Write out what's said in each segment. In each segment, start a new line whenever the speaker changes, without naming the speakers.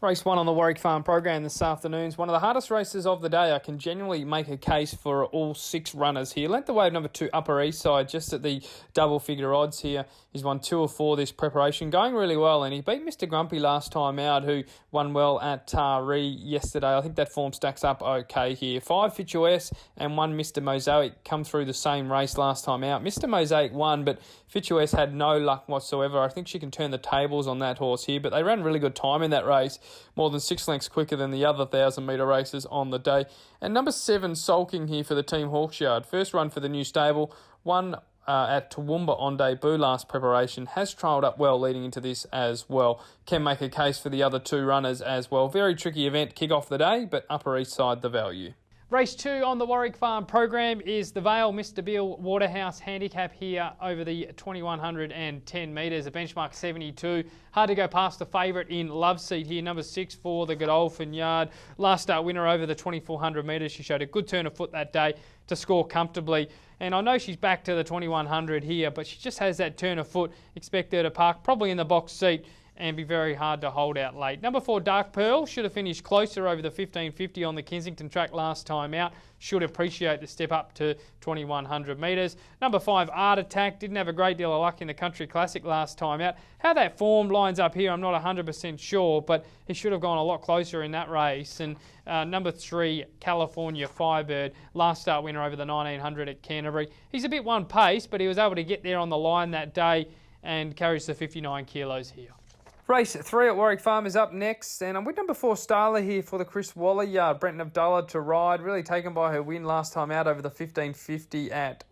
Race 1 on the Warwick Farm program this afternoon is one of the hardest races of the day. I can genuinely make a case for all 6 runners here. Length away number 2, Upper East Side, just at the double figure odds here. He's won 2 of 4 this preparation, going really well, and he beat Mr. Grumpy last time out, who won well at Taree yesterday. I think that form stacks up okay here. 5 Fituous and 1 Mr. Mosaic come through the same race last time out. Mr. Mosaic won, but Fituous had no luck whatsoever. I think she can turn the tables on that horse here, but they ran really good time in that race. More than 6 lengths quicker than the other 1,000-metre races on the day. And number 7, sulking here for the Team Hawksyard. First run for the new stable. One at Toowoomba on debut last preparation. Has trialled up well leading into this as well. Can make a case for the other 2 runners as well. Very tricky event, kick off the day, but Upper East Side the value.
Race 2 on the Warwick Farm program is the Vale Mr. Bill Waterhouse handicap here over the 2110 metres, a benchmark 72. Hard to go past the favourite in Love Seat here, number 6 for the Godolphin Yard. Last start winner over the 2400 metres. She showed a good turn of foot that day to score comfortably. And I know she's back to the 2100 here, but she just has that turn of foot. Expect her to park probably in the box seat and be very hard to hold out late. Number 4, Dark Pearl, should have finished closer over the 1550 on the Kensington track last time out. Should appreciate the step up to 2100 metres. Number 5, Art Attack, didn't have a great deal of luck in the Country Classic last time out. How that form lines up here, I'm not 100% sure, but he should have gone a lot closer in that race. And number 3, California Firebird, last start winner over the 1900 at Canterbury. He's a bit one pace, but he was able to get there on the line that day and carries the 59 kilos here.
Race 3 at Warwick Farm is up next, and I'm with number 4 Starler here for the Chris Waller Yard. Brenton Abdullah to ride, really taken by her win last time out over the 1550 at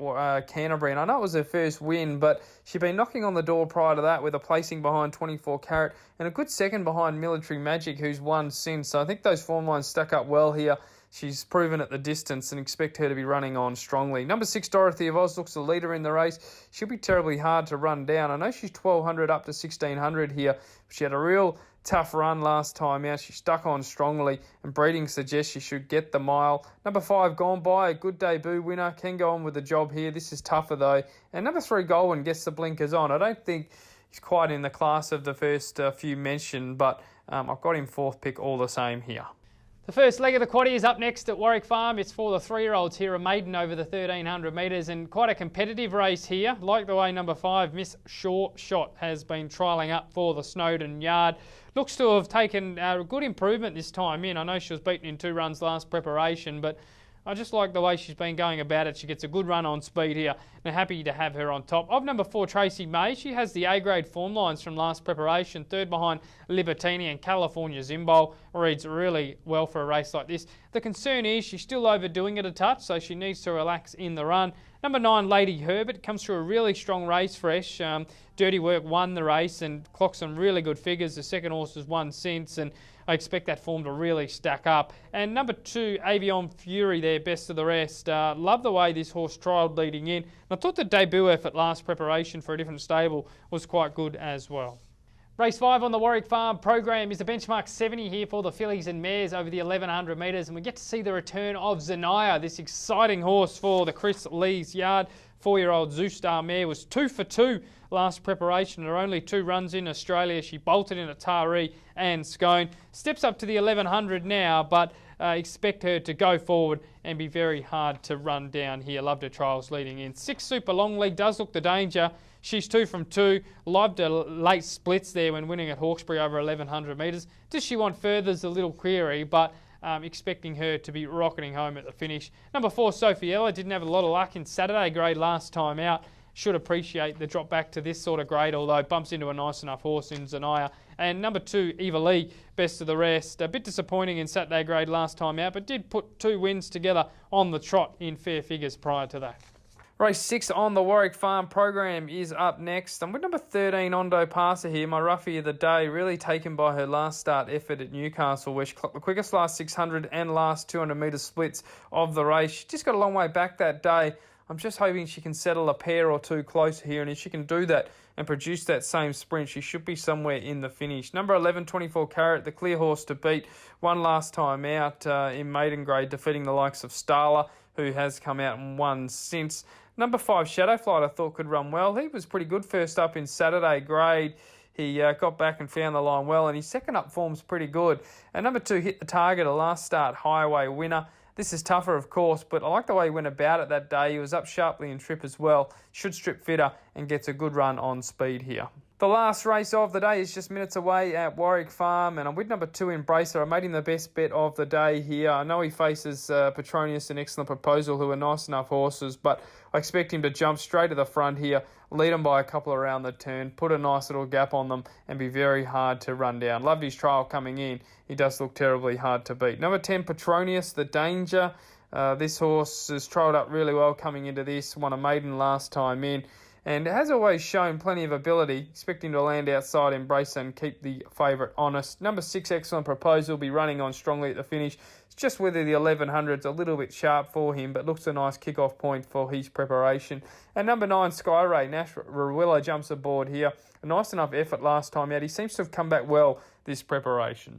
Canterbury. And I know it was her first win, but she'd been knocking on the door prior to that with a placing behind 24 Carat and a good second behind Military Magic, who's won since. So I think those form lines stack up well here. She's proven at the distance and expect her to be running on strongly. Number 6, Dorothy of Oz, looks the leader in the race. She'll be terribly hard to run down. I know she's 1200 up to 1600 here. She had a real tough run last time out. She stuck on strongly, and breeding suggests she should get the mile. Number 5, Gone By, a good debut winner. Can go on with the job here. This is tougher though. And number 3, Goldwyn, gets the blinkers on. I don't think he's quite in the class of the first few mentioned, but I've got him 4th pick all the same here.
The first leg of the quaddie is up next at Warwick Farm. It's for the 3-year-olds here, a maiden over the 1300 metres, and quite a competitive race here. Like the way number 5, Miss Shaw Shot, has been trialling up for the Snowden Yard. Looks to have taken a good improvement this time in. I know she was beaten in 2 runs last preparation, but I just like the way she's been going about it. She gets a good run on speed here, and happy to have her on top. Of number 4, Tracy May, she has the A-grade form lines from last preparation. 3rd behind Libertini and California Zimbo. Reads really well for a race like this. The concern is she's still overdoing it a touch, so she needs to relax in the run. Number 9, Lady Herbert, comes through a really strong race fresh. Dirty Work won the race and clocked some really good figures. The second horse has won since, and I expect that form to really stack up. And number 2, Avion Fury there, best of the rest. Love the way this horse trialled leading in. And I thought the debut effort last preparation for a different stable was quite good as well. Race 5 on the Warwick Farm program is a benchmark 70 here for the fillies and mares over the 1100 metres, and we get to see the return of Zanaya, this exciting horse for the Chris Lees Yard. 4-year-old Zoostar mare was 2 for 2 last preparation. There are only 2 runs in Australia. She bolted in at Taree and Scone. Steps up to the 1100 now, but expect her to go forward and be very hard to run down here. Loved her trials leading in. 6 Super Long Leg does look the danger. She's 2 from 2. Loved her late splits there when winning at Hawkesbury over 1100 metres. Does she want furthers? A little query, but expecting her to be rocketing home at the finish. Number 4, Sophiella, didn't have a lot of luck in Saturday grade last time out. Should appreciate the drop back to this sort of grade, although bumps into a nice enough horse in Zanaya. And number 2, Eva Lee, best of the rest. A bit disappointing in Saturday grade last time out, but did put 2 wins together on the trot in fair figures prior to that.
Race 6 on the Warwick Farm program is up next. I'm with number 13, Ondo Passer here, my roughie of the day, really taken by her last start effort at Newcastle, where she clocked the quickest last 600 and last 200 metre splits of the race. She just got a long way back that day. I'm just hoping she can settle a pair or 2 closer here, and if she can do that and produce that same sprint, she should be somewhere in the finish. Number 11, 24 Carat, the clear horse to beat. Won last time out in maiden grade, defeating the likes of Starla, who has come out and won since. Number 5, Shadowflight, I thought could run well. He was pretty good first up in Saturday grade. he got back and found the line well, and his second up form's pretty good. And number 2, Hit the Target, a last start highway winner. This is tougher, of course, but I like the way he went about it that day. He was up sharply in trip as well. Should strip fitter and gets a good run on speed here. The last race of the day is just minutes away at Warwick Farm, and I'm with number 2, Embracer. I made him the best bet of the day here. I know he faces Petronius and Excellent Proposal, who are nice enough horses, but I expect him to jump straight to the front here, lead them by a couple around the turn, put a nice little gap on them, and be very hard to run down. Loved his trial coming in. He does look terribly hard to beat. Number 10, Petronius, the Danger. This horse has trialled up really well coming into this, won a maiden last time in, and has always shown plenty of ability. Expecting to land outside Embracer and keep the favourite honest. Number 6, Excellent Proposal, will be running on strongly at the finish. It's just whether the 1100's a little bit sharp for him, but looks a nice kick-off point for his preparation. And number 9, Sky Ray, Nash Rawilla jumps aboard here. A nice enough effort last time out. He seems to have come back well this preparation.